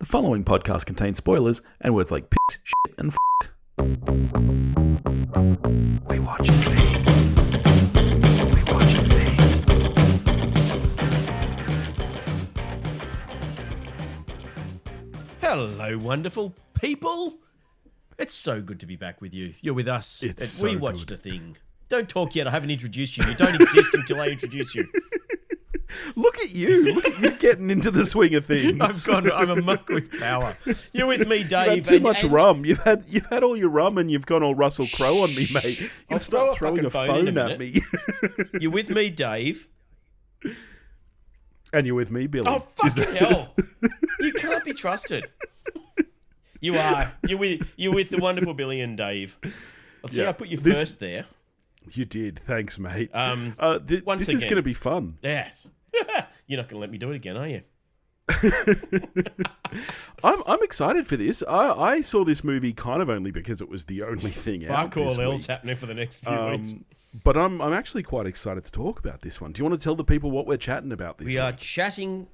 The following podcast contains spoilers and words like piss, shit, and fuck. We watch the thing. We watch the thing. Hello, wonderful people. It's so good to be back with you. You're with us. It's so We watched good. a thing. Don't talk yet. I haven't introduced you. You don't exist until I introduce you. Look at you. Look at you getting into the swing of things. I'm a muck with power. You're with me, Dave. You've had too much rum. You've had all your rum and you've gone all Russell Crowe on me, mate. You've I'll start throw a throwing a fucking phone in phone a at me. You're with me, Dave. And you're with me, Billy. Oh, fucking hell. You can't be trusted. You are. You're with the wonderful Billy and Dave. Let's see, I put you first there. You did. Thanks, mate. Once this is again. going to be fun. Yes. You're not going to let me do it again, are you? I'm excited for this. I saw this movie kind of only because it was the only thing out Fuck all this else week. happening for the next few weeks. But I'm actually quite excited to talk about this one. Do you want to tell the people what we're chatting about this week? We are chatting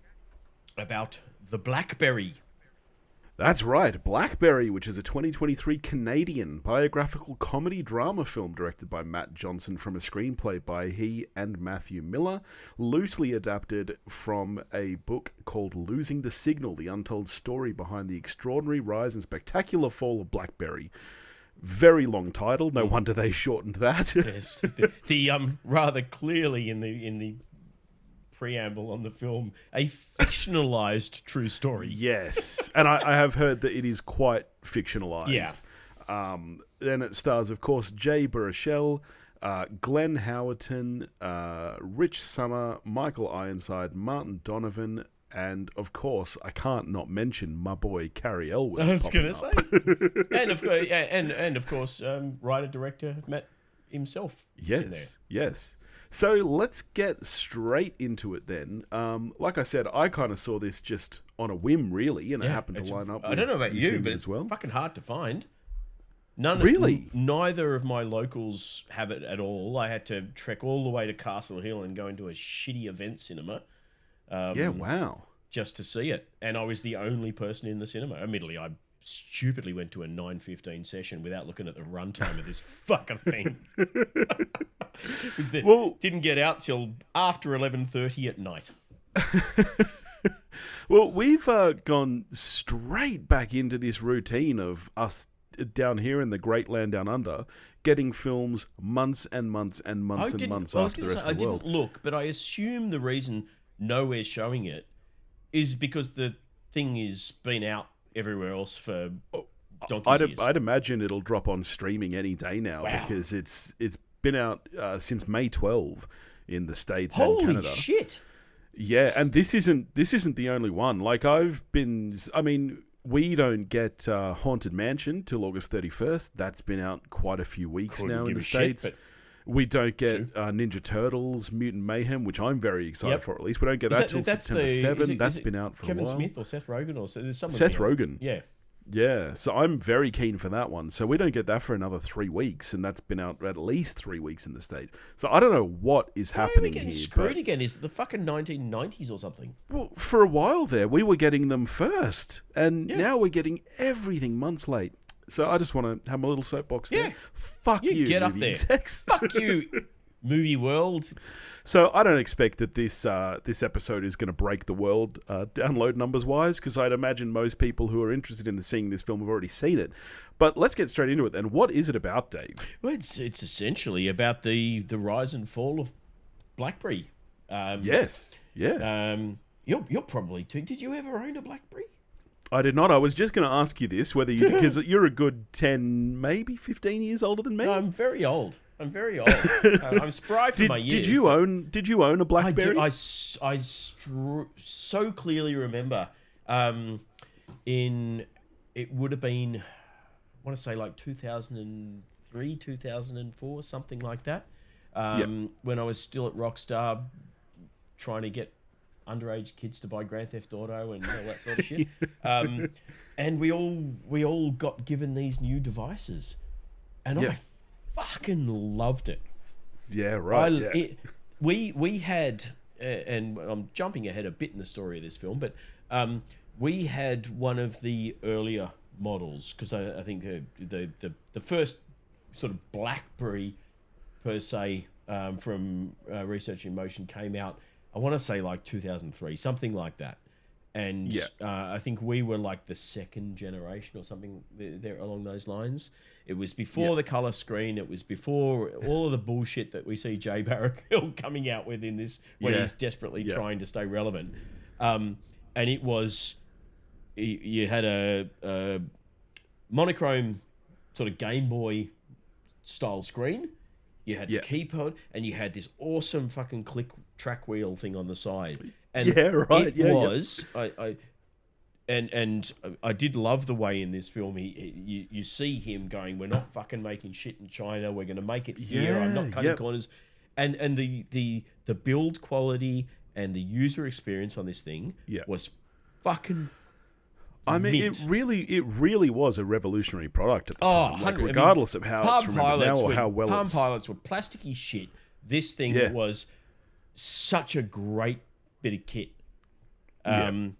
about the BlackBerry. That's right, BlackBerry, which is a 2023 Canadian biographical comedy drama film directed by Matt Johnson from a screenplay by he and Matthew Miller, loosely adapted from a book called Losing the Signal, the untold story behind the extraordinary rise and spectacular fall of BlackBerry. Very long title, no wonder they shortened that. Yes, the rather clearly in the preamble on the film, a fictionalized true story. Yes, and I have heard that it is quite fictionalized. Yeah. Then it stars, of course, Jay Baruchel, Glenn Howerton, Rich Summer, Michael Ironside, Martin Donovan, and of course, I can't not mention my boy Carrie Elwes. I was going to say, and of course, writer director Matt himself. Yes. So let's get straight into it then. Like I said, I kind of saw this just on a whim, really, and it happened to line up. I don't know about you, but as well. It's fucking hard to find. Neither of my locals have it at all. I had to trek all the way to Castle Hill and go into a shitty event cinema. Wow. Just to see it, and I was the only person in the cinema. Admittedly, I stupidly went to a 9:15 session without looking at the runtime of this fucking thing. Didn't get out till after 11:30 at night. Well, we've gone straight back into this routine of us down here in the great land down under, getting films months and months and months and months after the rest of the world. I didn't look, but I assume the reason nowhere's showing it is because the thing has been out everywhere else for donkey's years. I'd imagine it'll drop on streaming any day now. Wow. Because it's been out since May 12 in the States Holy and Canada. Shit! Yeah, and this isn't the only one. Like we don't get Haunted Mansion till August 31st. That's been out quite a few weeks now in the States. We don't get Ninja Turtles, Mutant Mayhem, which I'm very excited for at least. We don't get that till September 7. That's been out for a while. Kevin Smith or Seth Rogen or there's someone. Seth Rogen. Yeah. Yeah, so I'm very keen for that one. So we don't get that for another 3 weeks, and that's been out at least 3 weeks in the States. So I don't know what is happening here. Screwed again. Is it the fucking 1990s or something? Well, for a while there, we were getting them first, and now we're getting everything months late. So I just want to have my little soapbox there. Yeah. Fuck you, get up movie there. execs. Fuck you, movie world. So I don't expect that this episode is going to break the world download numbers wise, because I'd imagine most people who are interested in seeing this film have already seen it. But let's get straight into it then. What is it about, Dave? Well, it's essentially about the rise and fall of BlackBerry. Yes. Yeah. You're probably too. Did you ever own a BlackBerry? I did not. I was just going to ask you this, whether you, because you're a good 10, maybe 15 years older than me. No, I'm very old. I'm spry for my years. Did you own a BlackBerry? I so clearly remember. It would have been, I want to say like 2003, 2004, something like that. When I was still at Rockstar, trying to get underage kids to buy Grand Theft Auto and all that sort of shit. And we all got given these new devices, and I fucking loved it. Yeah, right. We had, and I'm jumping ahead a bit in the story of this film, but we had one of the earlier models because I think the first sort of BlackBerry per se from Research in Motion came out. I want to say like 2003, something like that. And I think we were like the second generation or something there along those lines. It was before the color screen. It was before all of the bullshit that we see Jay Barrackhill coming out with in this when he's desperately trying to stay relevant. And it was, you had a monochrome sort of Game Boy style screen. You had the keypad, and you had this awesome fucking click track wheel thing on the side. And it was. I did love the way in this film you see him going, we're not fucking making shit in China. We're going to make it here. I'm not cutting corners. And the build quality and the user experience on this thing was fucking. I mean, it really was a revolutionary product at the time. Like, regardless of how it's remembered now or how well Palm Pilots were plasticky shit. This thing was such a great bit of kit. And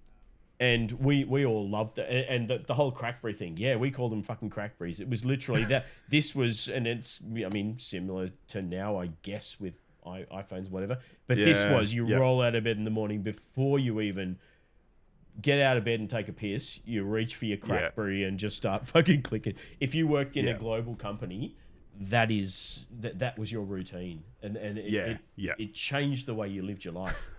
we all loved it. And the whole Crackberry thing, we called them fucking Crackberries. It was literally that. This was, and it's, I mean, similar to now, I guess, with iPhones, whatever. But this was, you roll out of bed in the morning before you even get out of bed and take a piss, you reach for your Crackberry and just start fucking clicking. If you worked in a global company, that was your routine. And it changed the way you lived your life.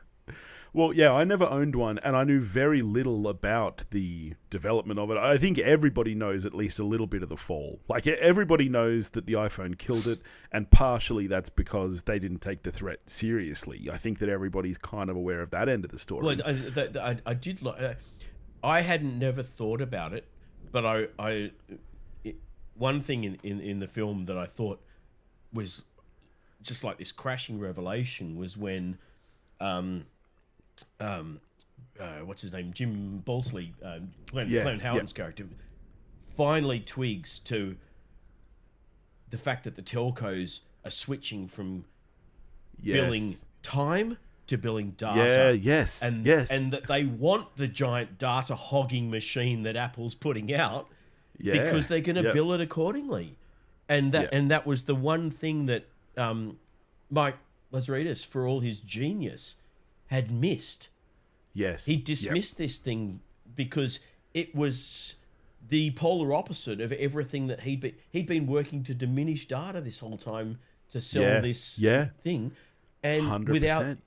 Well, I never owned one, and I knew very little about the development of it. I think everybody knows at least a little bit of the fall. Like, everybody knows that the iPhone killed it, and partially that's because they didn't take the threat seriously. I think that everybody's kind of aware of that end of the story. Well, I did. I hadn't never thought about it, but one thing in the film that I thought was just like this crashing revelation was when. What's his name? Jim Balsley, Glenn Howerton's character, finally twigs to the fact that the telcos are switching from billing time to billing data. And that they want the giant data hogging machine that Apple's putting out because they're going to bill it accordingly. And that was the one thing that Mike Lazaridis, for all his genius, had missed. He dismissed this thing because it was the polar opposite of everything that he'd been working to diminish data this whole time to sell this thing, and 100%, without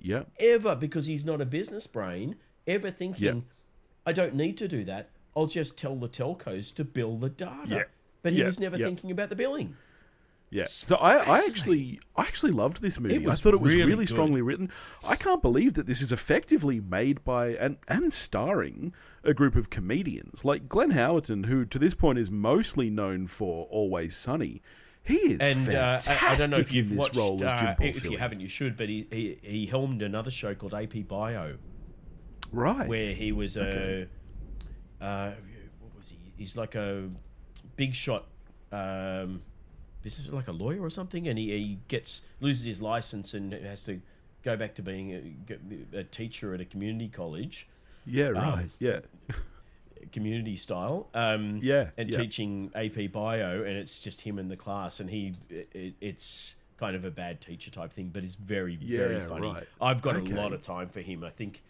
ever, because he's not a business brain, ever thinking, I don't need to do that. I'll just tell the telcos to bill the data. But he was never thinking about the billing. So I actually loved this movie. I thought it was really strongly written. I can't believe that this is effectively made by and starring a group of comedians like Glenn Howerton, who to this point is mostly known for Always Sunny. He is fantastic I don't know if you've in this watched, role as Jim Balsillie. If you haven't, you should. But he helmed another show called AP Bio, right? Where he was what was he? He's like a big shot. This is like a lawyer or something, and he loses his license and has to go back to being a teacher at a community college. Community style. Teaching AP Bio, and it's just him in the class, and it's kind of a bad teacher type thing, but it's very, very funny. Right. I've got a lot of time for him. I think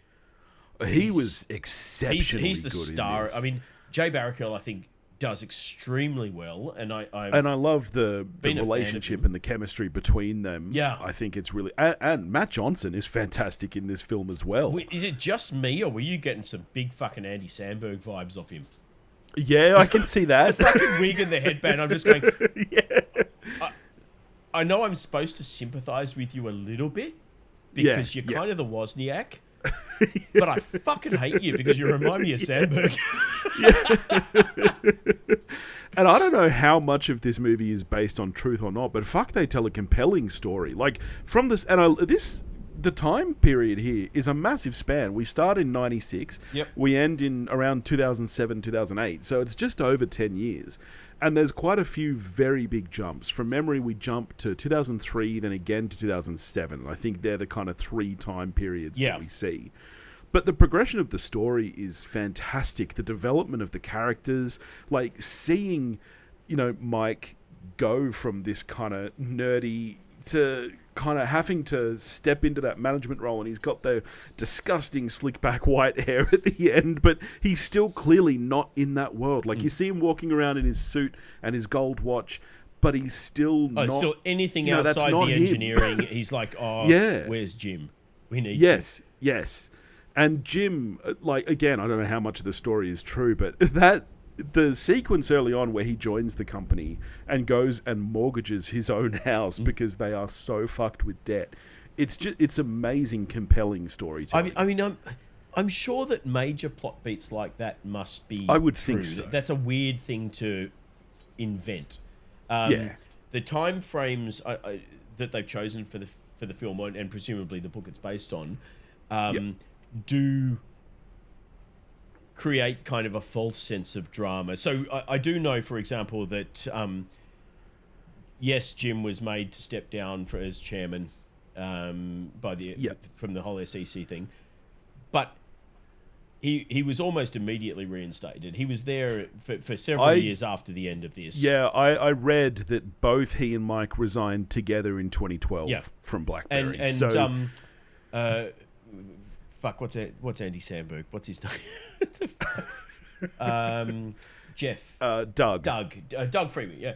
he was exceptionally he's the good star. in this. I mean, Jay Barrackhill, I think, does extremely well, and I love the relationship and the chemistry between them. I think it's really and Matt Johnson is fantastic in this film as well. Is it just me, or were you getting some big fucking Andy Samberg vibes off him? Yeah, I can see that. The fucking wig and the headband. I'm just going. I know I'm supposed to sympathise with you a little bit because you're kind of the Wozniak. But I fucking hate you because you remind me of Sandberg. And I don't know how much of this movie is based on truth or not, but fuck, they tell a compelling story. Like, from this, and the time period here is a massive span. We start in 96, we end in around 2007, 2008, so it's just over 10 years. And there's quite a few very big jumps. From memory, we jump to 2003, then again to 2007. I think they're the kind of 3 time periods that we see. But the progression of the story is fantastic. The development of the characters, like seeing, Mike go from this kind of nerdy to kind of having to step into that management role, and he's got the disgusting slick back white hair at the end, but he's still clearly not in that world. Like you see him walking around in his suit and his gold watch, but he's still not. Still anything outside the engineering, he's like, where's Jim? We need Yes. And Jim, like, again, I don't know how much of the story is true, but the sequence early on where he joins the company and goes and mortgages his own house because they are so fucked with debt. It's amazing, compelling storytelling. I mean, I'm sure that major plot beats like that must be. I would true. think so. That's a weird thing to invent. The time frames that they've chosen for the film and presumably the book it's based on, do create kind of a false sense of drama. So I do know, for example, that yes, Jim was made to step down as chairman from the whole SEC thing, but he was almost immediately reinstated. He was there for several years after the end of this. Yeah, I read that both he and Mike resigned together in 2012 from BlackBerry. Fuck, what's Andy Samberg? What's his name? Jeff. Doug Freeman, yeah.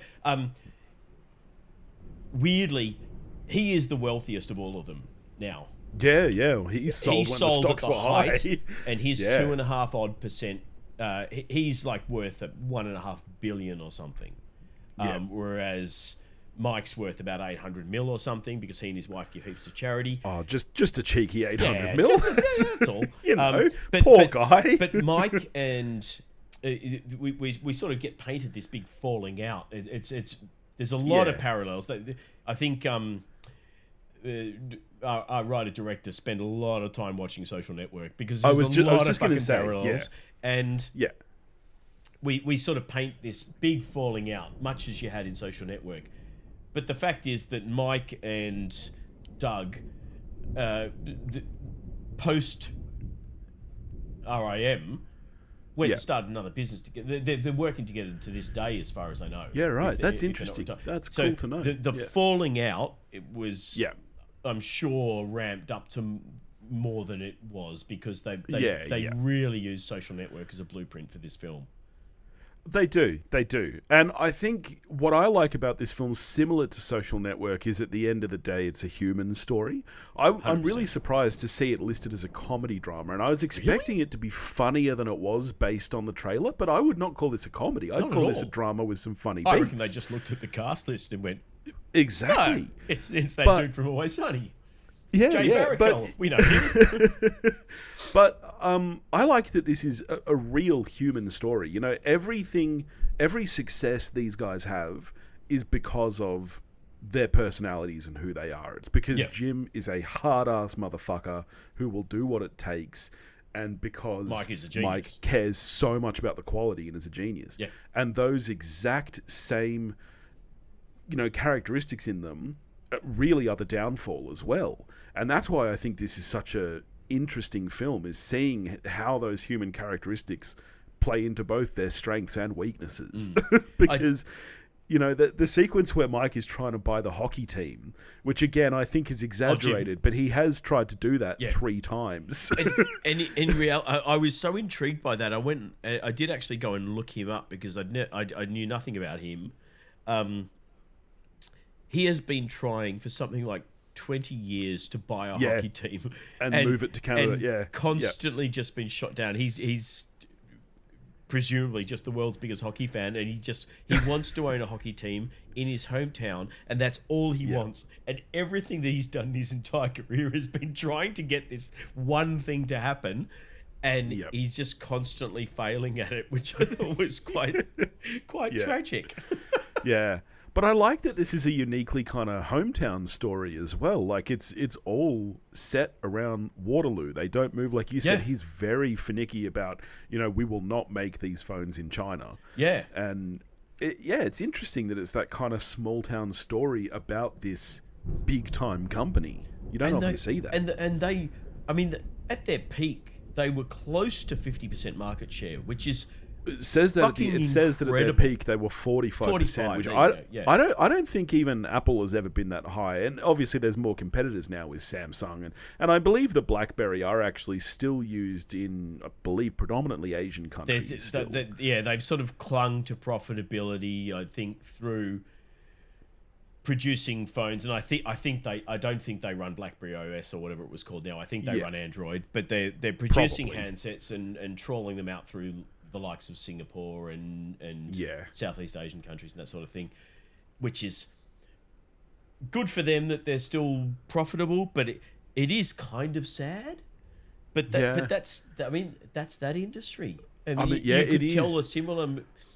Weirdly, he is the wealthiest of all of them now. Yeah. He sold when the stocks were high. And his 2.5 odd percent, he's like worth $1.5 billion or something. Whereas Mike's worth about 800 mil or something because he and his wife give heaps to charity. Oh, just a cheeky 800 mil. That's all. Poor guy. But Mike and we sort of get painted this big falling out. There's a lot of parallels. I think our writer director spent a lot of time watching Social Network because there's a lot of fucking parallels. And we sort of paint this big falling out, much as you had in Social Network. But the fact is that Mike and Doug, post RIM, went and started another business together. They're working together to this day, as far as I know. Yeah, right. That's interesting. That's cool to know. The falling out, it was, I'm sure, ramped up to more than it was because they really used Social Network as a blueprint for this film. They do. And I think what I like about this film, similar to Social Network, is at the end of the day, it's a human story. I'm really surprised to see it listed as a comedy drama, and I was expecting it to be funnier than it was based on the trailer, but I would not call this a comedy. I'd call this a drama with some funny beats. I reckon they just looked at the cast list and went, exactly. No, it's that dude from Always Sunny. Jay Baruchel, we know him. But I like that this is a real human story. Every success these guys have is because of their personalities and who they are. It's because Jim is a hard-ass motherfucker who will do what it takes, and because Mike cares so much about the quality and is a genius. Yeah. And those exact same, characteristics in them really are the downfall as well. And that's why I think this is such a interesting film, is seeing how those human characteristics play into both their strengths and weaknesses. Because the sequence where Mike is trying to buy the hockey team, which again I think is exaggerated, but he has tried to do that 3 times. and in reality, I was so intrigued by that. I did actually go and look him up because I knew nothing about him. He has been trying for something like 20 years to buy a hockey team and move it to Canada. And constantly just been shot down. He's presumably just the world's biggest hockey fan, and he wants to own a hockey team in his hometown, and that's all he wants. And everything that he's done in his entire career has been trying to get this one thing to happen, and he's just constantly failing at it, which I thought was quite tragic. Yeah. But I like that this is a uniquely kind of hometown story as well. Like it's all set around Waterloo. They don't move, like you said. He's very finicky about, we will not make these phones in China. Yeah. And it's interesting that it's that kind of small town story about this big time company. You don't often see that. And they, I mean, at their peak, they were close to 50% market share, which is It says that fucking at their incredible. peak they were 45%, 45, which there you go, yeah. I don't think even Apple has ever been that high. And obviously there's more competitors now with Samsung, and I believe the BlackBerry are actually still used in, I believe, predominantly Asian countries. Still. They've sort of clung to profitability, I think, through producing phones, and I don't think they run BlackBerry OS or whatever it was called now. I think they run Android, but they're producing handsets and trawling them out through the likes of Singapore and Southeast Asian countries and that sort of thing, which is good for them that they're still profitable, but it is kind of sad. But that's that industry. I mean,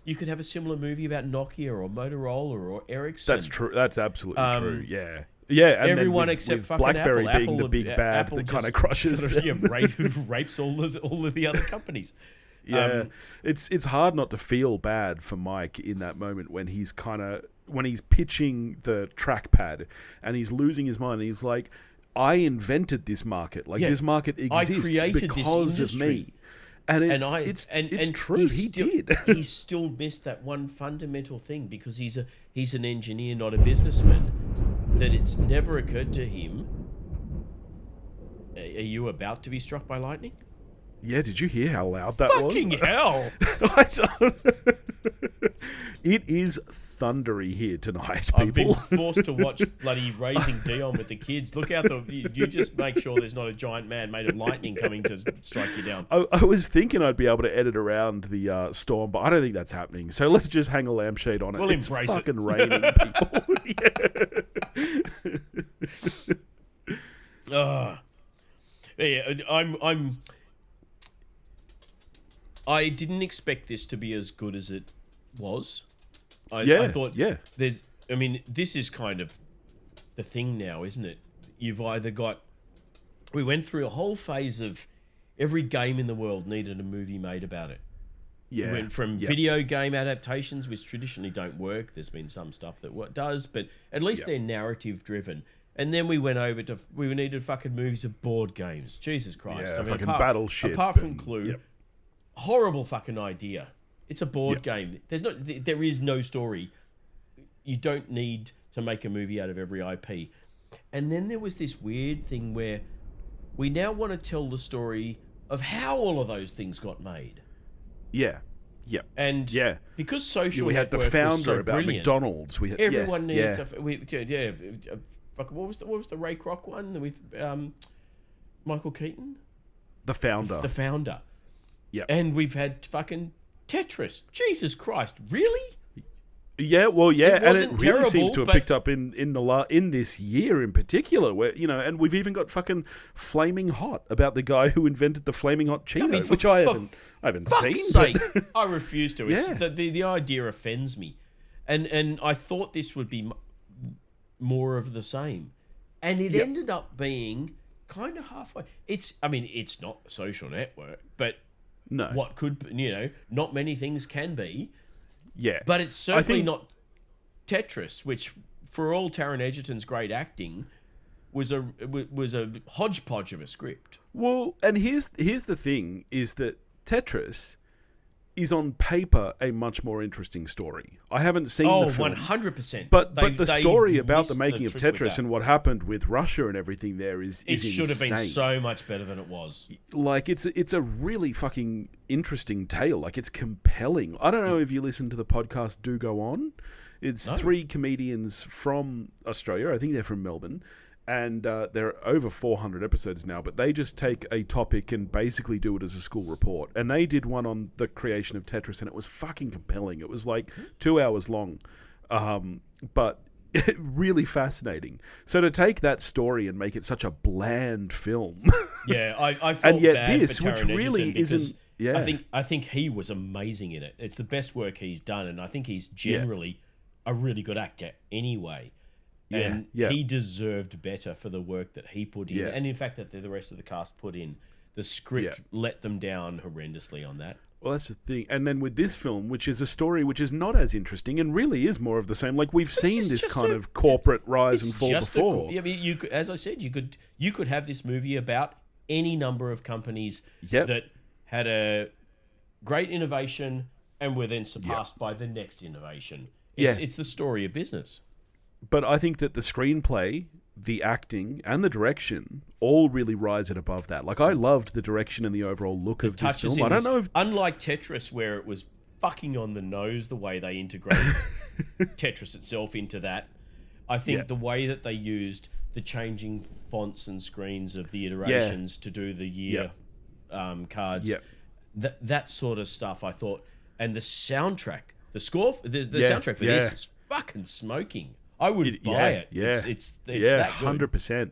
you could have a similar movie about Nokia or Motorola or Ericsson. That's true. That's absolutely true. Yeah. Yeah, and everyone then except with fucking BlackBerry Apple. being the big bad that kind of crushes them. Rapes all of the other companies. Yeah, it's hard not to feel bad for Mike in that moment when he's pitching the trackpad and he's losing his mind. He's like, I invented this market. This market exists because of me. And it's true. He did. He still missed that one fundamental thing because he's an engineer, not a businessman. That it's never occurred to him. Are you about to be struck by lightning? Yeah, did you hear how loud that was? Fucking hell! It is thundery here tonight, people. I've been forced to watch bloody Raising Dion with the kids. Look out, you just make sure there's not a giant man made of lightning coming to strike you down. I was thinking I'd be able to edit around the storm, but I don't think that's happening. So let's just hang a lampshade on it. We'll it's embrace fucking it. Raining, people. I didn't expect this to be as good as it was. I thought this is kind of the thing now, isn't it? You've either got... We went through a whole phase of every game in the world needed a movie made about it. Yeah. We went from video game adaptations, which traditionally don't work. There's been some stuff that does, but at least they're narrative driven. And then we went over to... We needed fucking movies of board games. Jesus Christ. Yeah, fucking Battleship. Apart from Clue... Horrible fucking idea. It's a board game. There is no story. You don't need to make a movie out of every IP. And then there was this weird thing where we now want to tell the story of how all of those things got made. Yeah. Yeah. And because Social we had the Network founder was so about brilliant, McDonald's. We had, everyone needed to... What was the Ray Kroc one with Michael Keaton? The founder. The founder. Yeah. And we've had fucking Tetris. Jesus Christ, really? Yeah, well, yeah, and it really terrible, seems to have picked up in this year in particular, where and we've even got fucking Flaming Hot about the guy who invented the Flaming Hot Cheeto, which I haven't seen. Sake, I refuse to. The idea offends me, and I thought this would be more of the same, and it ended up being kind of halfway. It's not a Social Network, but. No. What could, not many things can be. Yeah. But it's certainly not Tetris, which, for all Taron Egerton's great acting, was a hodgepodge of a script. Well, and here's the thing, is that Tetris is on paper a much more interesting story. I haven't seen the film. 100%. But the story about the making of Tetris and what happened with Russia and everything there is insane. It should have been so much better than it was. Like, it's a really fucking interesting tale. Like, it's compelling. I don't know if you listen to the podcast Do Go On. It's 3 comedians from Australia. I think they're from Melbourne. And there are over 400 episodes now, but they just take a topic and basically do it as a school report. And they did one on the creation of Tetris, and it was fucking compelling. It was like 2 hours long, but really fascinating. So to take that story and make it such a bland film, I felt and yet bad this, for Taron which really Egerton isn't. Yeah, I think he was amazing in it. It's the best work he's done, and I think he's generally a really good actor anyway. And he deserved better for the work that he put in. And in fact, that the rest of the cast put in. The script let them down horrendously on that. Well, that's the thing. And then with this film, which is a story which is not as interesting and really is more of the same. Like, we've seen this kind of corporate rise and fall before. As I said, you could have this movie about any number of companies Yep. that had a great innovation and were then surpassed by the next innovation. It's the story of business. But I think that the screenplay, the acting, and the direction all really rise it above that. Like, I loved the direction and the overall look of this film. I don't know if... Unlike Tetris, where it was fucking on the nose the way they integrated Tetris itself into that, I think the way that they used the changing fonts and screens of the iterations to do the year cards, that sort of stuff, I thought. And the soundtrack, the score, the soundtrack for this is fucking smoking. I would buy it. Yeah, it's that good. 100%.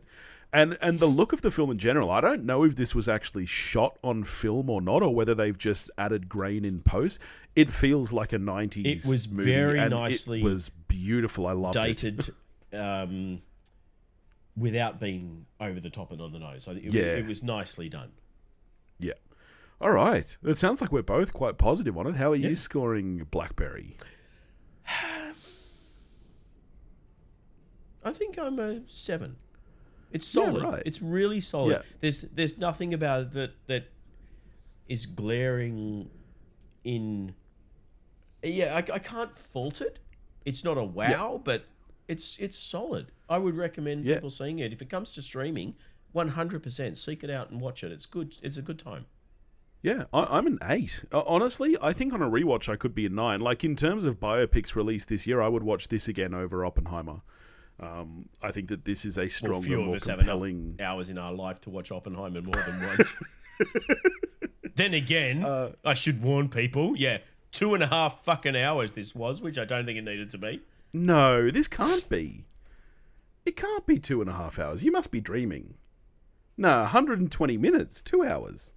And the look of the film in general, I don't know if this was actually shot on film or not, or whether they've just added grain in post. It feels like a 90s It was movie, very and nicely it was beautiful. I loved dated, without being over the top and on the nose. It was nicely done. Yeah. All right. It sounds like we're both quite positive on it. How are you scoring BlackBerry? I think I'm a 7. It's solid. Yeah, right. It's really solid. Yeah. There's nothing about it that is glaring in. Yeah, I can't fault it. It's not a wow, but it's solid. I would recommend people seeing it. If it comes to streaming, 100% seek it out and watch it. It's good. It's a good time. Yeah, I'm an 8. Honestly, I think on a rewatch I could be a 9. Like, in terms of biopics released this year, I would watch this again over Oppenheimer. I think that this is a stronger, more compelling... hours in our life to watch Oppenheimer more than once. Then again, I should warn people, 2.5 fucking hours this was, which I don't think it needed to be. No, this can't be. It can't be 2.5 hours. You must be dreaming. No, 120 minutes, 2 hours.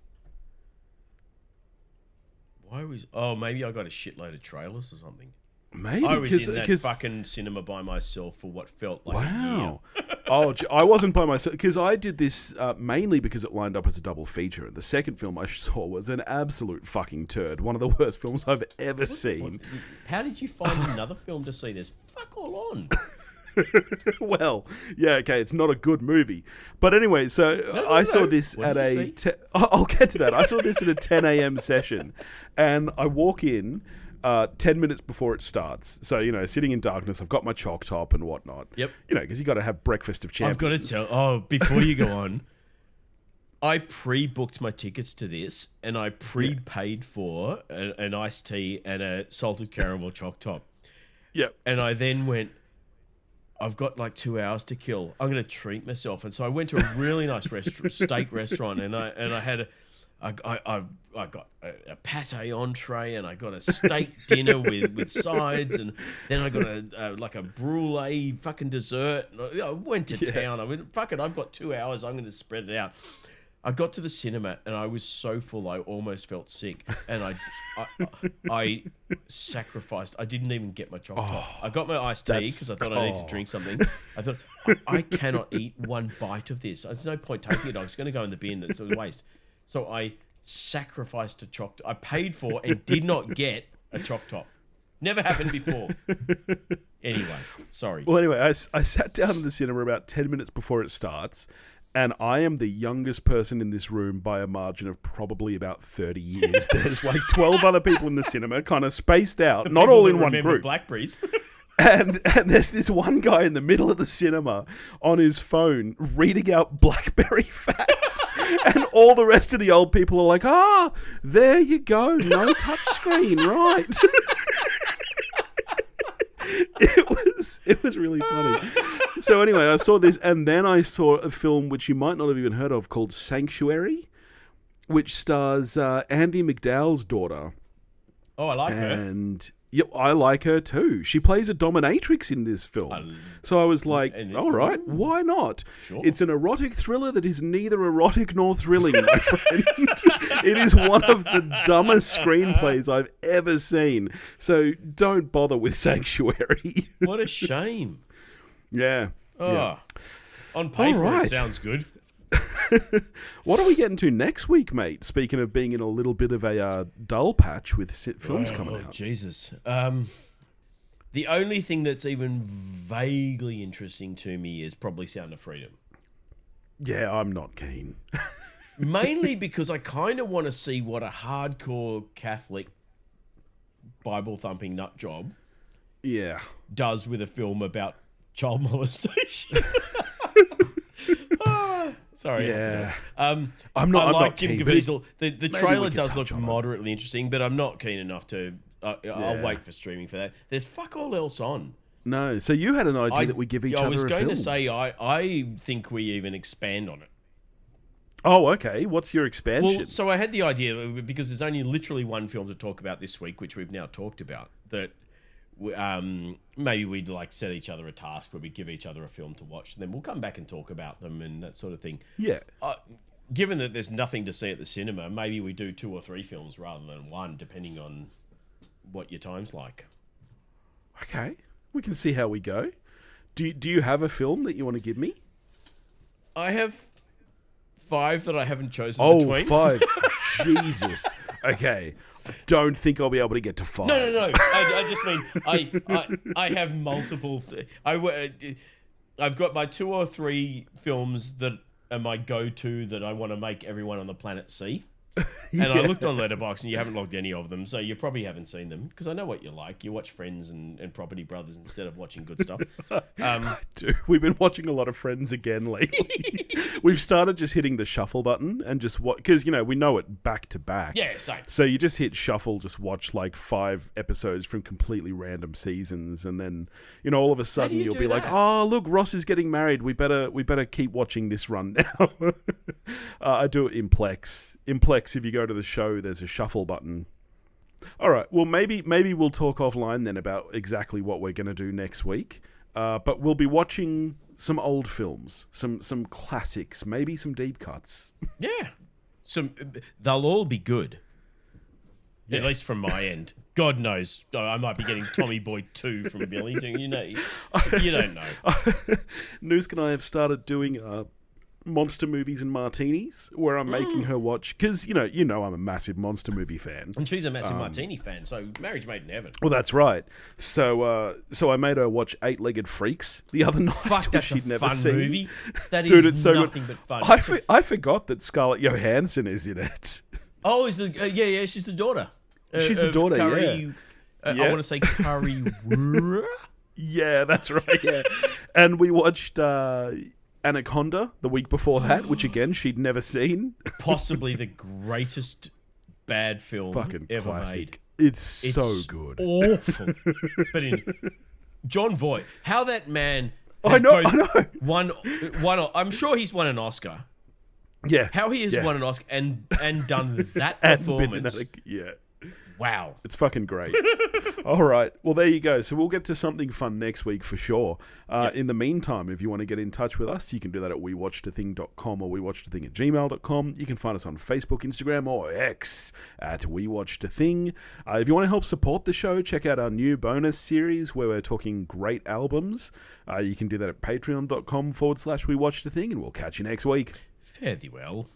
Why was... Oh, maybe I got a shitload of trailers or something. Maybe. I was in that fucking cinema by myself for what felt like a year. Oh, I wasn't by myself, because I did this mainly because it lined up as a double feature. And the second film I saw was an absolute fucking turd. One of the worst films I've ever seen. How did you find another film to see? There's fuck all on. Well, okay, it's not a good movie. But anyway, so I saw this at a... I'll get to that. I saw this at a 10 a.m. session, and I walk in 10 minutes before it starts. So, sitting in darkness, I've got my chalk top and whatnot. Yep. Because you got to have breakfast of champions. I've got to tell... before you go on, I pre-booked my tickets to this, and I prepaid for an iced tea and a salted caramel chalk top. Yep. And I then went... I've got like 2 hours to kill. I'm going to treat myself, and so I went to a really nice steak restaurant, and I had I got a pate entree, and I got a steak dinner with sides, and then I got a brulee fucking dessert. And I went to town. I went, fuck it, I've got 2 hours. I'm going to spread it out. I got to the cinema, and I was so full I almost felt sick, and I sacrificed. I didn't even get my chocolate. I got my iced tea because I thought I needed to drink something. I thought, I cannot eat one bite of this. There's no point taking it. It's going to go in the bin. It's a waste. So I sacrificed a choc. I paid for and did not get a choc top. Never happened before. Anyway, sorry. Well, anyway, I sat down in the cinema about 10 minutes before it starts, and I am the youngest person in this room by a margin of probably about 30 years. There's like 12 other people in the cinema, kind of spaced out, not all in one group. Blackberries. And there's this one guy in the middle of the cinema on his phone reading out BlackBerry facts. And all the rest of the old people are like, there you go. No touch screen, right? It was really funny. So anyway, I saw this, and then I saw a film which you might not have even heard of called Sanctuary, which stars Andie MacDowell's daughter. Oh, I like her. And I like her too. She plays a dominatrix in this film. So I was like, all right, why not? Sure. It's an erotic thriller that is neither erotic nor thrilling, my friend. It is one of the dumbest screenplays I've ever seen. So don't bother with Sanctuary. What a shame. Yeah. On paper, right. It sounds good. What are we getting to next week, mate? Speaking of being in a little bit of a dull patch with films coming out. Jesus. The only thing that's even vaguely interesting to me is probably Sound of Freedom. Yeah, I'm not keen. Mainly because I kind of want to see what a hardcore Catholic Bible thumping nut job Yeah. does with a film about child molestation. Sorry. Yeah. I'm I'm not not Jim keen, but Caviezel. The maybe trailer we can does touch look on it. moderately interesting, but I'm not keen enough to. I'll Yeah. wait for streaming for that. There's fuck all else on. No. So you had an idea that we give each other a film. I was going to say I think we even expand on it. Oh, okay. What's your expansion? Well, so I had the idea, because there's only literally one film to talk about this week, which we've now talked about, that maybe we'd like set each other a task where we give each other a film to watch, and then we'll come back and talk about them and that sort of thing. Yeah. Given that there's nothing to see at the cinema, maybe we do 2 or 3 films rather than one, depending on what your time's like. Okay. We can see how we go. Do you have a film that you want to give me? I have 5 that I haven't chosen between. 5. Jesus. Okay. Don't think I'll be able to get to 5. No. I just mean I have multiple. I've got my 2 or 3 films that are my go-to that I want to make everyone on the planet see. And I looked on Letterboxd, and you haven't logged any of them, so you probably haven't seen them, because I know what you like. You watch Friends and Property Brothers instead of watching good stuff. I do. We've been watching a lot of Friends again lately. We've started just hitting the shuffle button and just watch, because, we know it back to back. Yeah, same. So you just hit shuffle, just watch like 5 episodes from completely random seasons, and then, all of a sudden you'll be like, oh, look, Ross is getting married. We better keep watching this run now. I do it in Plex. In Plex, if you go to the show, there's a shuffle button. All right. Well, maybe we'll talk offline then about exactly what we're going to do next week. But we'll be watching some old films, some classics, maybe some deep cuts. Yeah. They'll all be good. Yes. At least from my end. God knows, I might be getting Tommy Boy 2 from Billy. You don't know. Noosk and I have started doing monster movies and martinis, where I'm making her watch, because I'm a massive monster movie fan, and she's a massive martini fan, so marriage made in heaven. Well, that's right. So I made her watch 8-Legged Freaks the other night. Fuck, that's she'd never fun seen. Movie. That Dude, is it's so nothing good. But fun. I forgot that Scarlett Johansson is in it. Oh, yeah, she's the daughter. She's the daughter. Curry, yeah. I want to say Curry. Yeah, that's right. Yeah, and we watched Anaconda the week before that, which again she'd never seen. Possibly the greatest bad film ever classic. made. It's so good. Awful. But John Voight, how that man I know. Won, I'm sure he's won an Oscar. Yeah. How he has won an Oscar and done that and performance. Yeah. Wow. It's fucking great. All right. Well, there you go. So we'll get to something fun next week for sure. In the meantime, if you want to get in touch with us, you can do that at wewatchedathing.com or wewatchedathing@gmail.com. You can find us on Facebook, Instagram, or X at wewatchedathing. If you want to help support the show, check out our new bonus series where we're talking great albums. You can do that at patreon.com/wewatchedathing, and we'll catch you next week. Fare thee well.